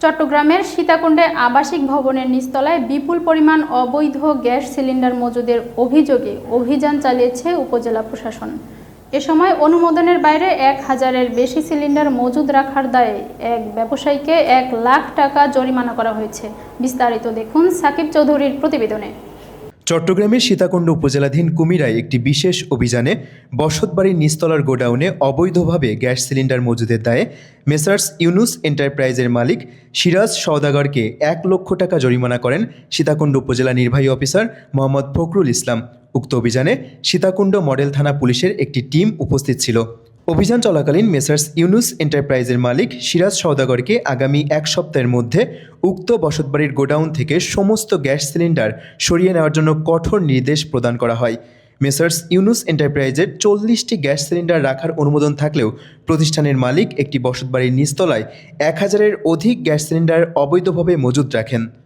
চট্টগ্রামের সীতাকুণ্ডে আবাসিক ভবনের নিচতলায় বিপুল পরিমাণ অবৈধ গ্যাস সিলিন্ডার মজুদের অভিযোগে অভিযান চালিয়েছে উপজেলা প্রশাসন। এ সময় অনুমোদনের বাইরে 1000-এর বেশি সিলিন্ডার মজুদ রাখার দায়ে এক ব্যবসায়ীকে 1 লাখ টাকা জরিমানা করা হয়েছে। বিস্তারিত দেখুন সাকিব চৌধুরীর প্রতিবেদনে। চট্টগ্রামের সীতাকুণ্ড উপজেলাধীন কুমিরায় একটি বিশেষ অভিযানে বসতবাড়ির নিচতলার গোডাউনে অবৈধভাবে গ্যাস সিলিন্ডার মজুদের দায়ে মেসার্স ইউনুস এন্টারপ্রাইজের মালিক সিরাজ সওদাগরকে 1 লক্ষ টাকা জরিমানা করেন সীতাকুণ্ড উপজেলা নির্বাহী অফিসার মোহাম্মদ ফখরুল ইসলাম। উক্ত অভিযানে সীতাকুণ্ড মডেল থানা পুলিশের একটি টিম উপস্থিত ছিল। অভিযান চলাকালীন মেসার্স ইউনুস এন্টারপ্রাইজের মালিক সিরাজ সওদাগরকে আগামী 1 সপ্তাহের মধ্যে উক্ত বসতবাড়ির গোডাউন থেকে সমস্ত গ্যাস সিলিন্ডার সরিয়ে নেওয়ার জন্য কঠোর নির্দেশ প্রদান করা হয়। মেসার্স ইউনুস এন্টারপ্রাইজের 40টি গ্যাস সিলিন্ডার রাখার অনুমোদন থাকলেও প্রতিষ্ঠানের মালিক একটি বসতবাড়ির নিচতলায় 1000-এর অধিক গ্যাস সিলিন্ডার অবৈধভাবে মজুদ রাখেন।